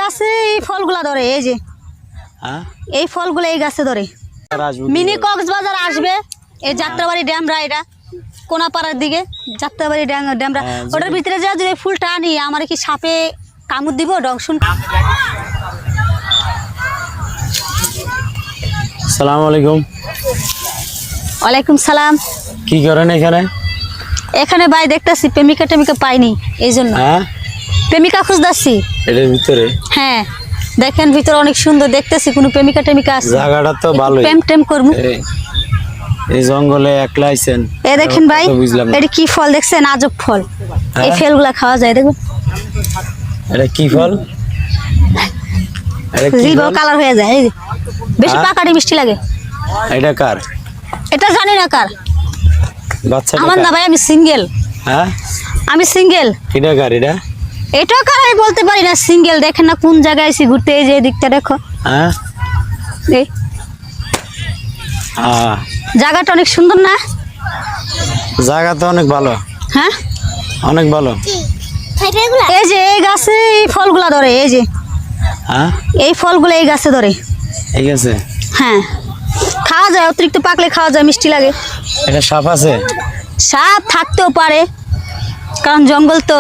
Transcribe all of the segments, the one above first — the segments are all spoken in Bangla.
গাছে এই ফলগুলা ধরে, এই যে এই ফলগুলো এই গাছে ধরে। মিনি কক্সবাজার আসবে, এই যাত্রাবাড়ি ড্যামরা, এটা কোনাপাড়ার দিকে যাত্রাবাড়ি ড্যামরা, ওটার ভিতরে যা যদি ফুলটা আনি আমার কি সাপে কামড় দিব ডংশুন। আসসালামু আলাইকুম। ওয়ালাইকুম সালাম। কি করেন এখানে? এখানে ভাই দেখতেছি প্রেমিকা টেমিকা পাইনি, এই জন্য প্রেমিকা খুঁজতেছি এর ভিতরে। হ্যাঁ দেখেন ভিতরে অনেক সুন্দর দেখতেছি, কোনো প্রেমিকা টেমিকা আছে? জায়গাটা তো ভালোই, প্রেম টেম করবো। এই জঙ্গলে একলা আইছেন। এই দেখেন ভাই, এটা কি ফল দেখছেন? আজব ফল। এই ফলগুলা খাওয়া যায়, দেখুন এটা কি ফল? এটা কি ফল? কালার হয়ে যায়, এই বেশি পাকাটি মিষ্টি লাগে। এটা কার? এটা জানি না কার, বাচ্চা আমার না ভাই, আমি সিঙ্গেল। হ্যাঁ আমি সিঙ্গেল। এটা কার? এটা কার আমি বলতে পারি না, সিঙ্গেল। দেখেন না কোন জায়গায় আইছি ঘুরতে, এই যে দিকটা দেখো। হ্যাঁ এই জায়গাটা অনেক সুন্দর না? জায়গা তো অনেক ভালো। হ্যাঁ অনেক ভালো। এই যে এই গাছে এই ফলগুলা ধরে, এই যে এই ফলগুলো এই গাছে ধরে। ঠিক আছে। হ্যাঁ খাওয়া যায়, অতিরিক্ত পাকলে খাওয়া যায়, মিষ্টি লাগে। এটা সাপ আছে? সাপ থাকতেও পারে, কারণ জঙ্গল তো।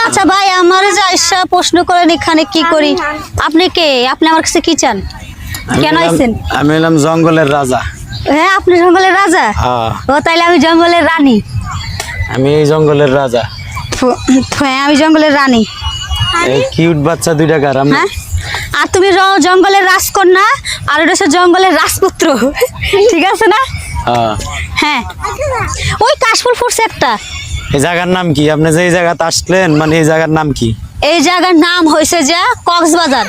আচ্ছা ভাই, আমার যা ইচ্ছা প্রশ্ন করেন এখানে কি করি? আপনি কে? আপনি আমার কাছে কি চান? কেন আইছেন? আমি এলাম জঙ্গলের রাজা। হ্যাঁ আপনি জঙ্গলের রাজা? ও তাইলে আমি জঙ্গলের রানী। আমি এই জঙ্গলের রাজা। হ্যাঁ আমি জঙ্গলের রানী। এই কিউট বাচ্চা দুইটা কার? হ্যাঁ আর তুমি জঙ্গলের রাজকন্যা, আর ওটা হচ্ছে জঙ্গলের রাজপুত্র। ঠিক আছে না? হ্যাঁ ওই কাশফুল ফুটছে একটা। এই জায়গার নাম কি? আপনি যে এই জায়গাতে আসলেন, মানে এই জায়গার নাম কি? এই জায়গার নাম হয়েছে যে কক্সবাজার।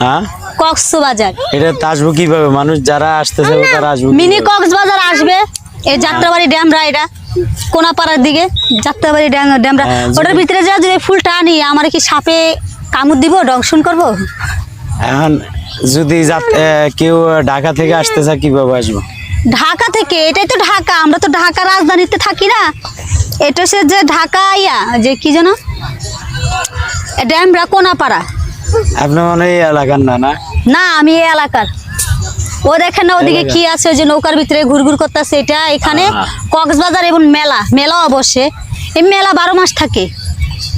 হ্যাঁ কক্সবাজার। এটা আসবো কিভাবে? মানুষ যারা আসতেছে তারা আসবে। মিনি কক্সবাজার আসবে, এই যাত্রাবাড়ি ড্যামরা, এটা কোনাপাড়ার দিকে যাত্রাবাড়ি ড্যামরা, ওটার ভিতরে যা যদি ফুলটা আনি আমার কি সাপে কামড় দিব ডংশুন করব? এখন যদি কেউ ঢাকা থেকে আসতে চায় কিভাবে আসবো? ঢাকা থেকে? এটাই তো ঢাকা, আমরা তো ঢাকা রাজধানীতে থাকি না। এটা হচ্ছে যে ঢাকা ইয়া যে কি জানো, ড্যামরা কোনাপাড়া। আপনি মনে এই এলাকার না? না না আমি এই এলাকার। ও দেখেন না ওদিকে কি আছে, ওই যে নৌকার ভিতরে ঘুরঘুর করতেছে, এটা এখানে কক্সবাজার। এবং মেলা অবশ্যই এই মেলা 12 মাস থাকে।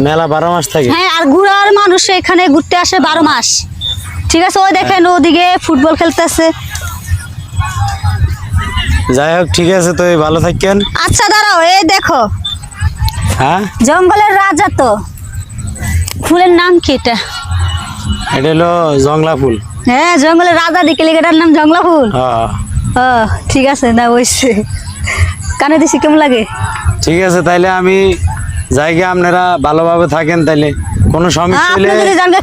মেলা 12 মাস থাকে? হ্যাঁ আর ঘুরার মানুষ এখানে ঘুরতে আসে 12 মাস। ঠিক আছে, ওই দেখেন ওদিকে ফুটবল খেলতেছে। যাই হোক ঠিক আছে, তো ভালো থাকেন। আচ্ছা দাঁড়াও, এই দেখো। হ্যাঁ জঙ্গলের রাজা তো। ফুলের নাম কি এটা? এটা হলো জংলা ফুল। হ্যাঁ জঙ্গলের রাজা দিকে এটার নাম জংলা ফুল। ঠিক আছে না, বসছে কানে দিছি, কেমন লাগে? ঠিক আছে, তাইলে আমি জায়গা আপনারা ভালোভাবে থাকেন। তাইলে কোনো সমস্যা হলে,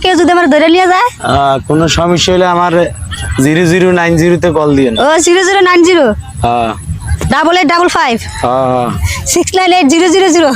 কেউ যদি আমার ধরে নিয়ে যায়, কোনো সমস্যা হলে আমার 0090-তে কল দিয়েন। 0090 8855 698 000।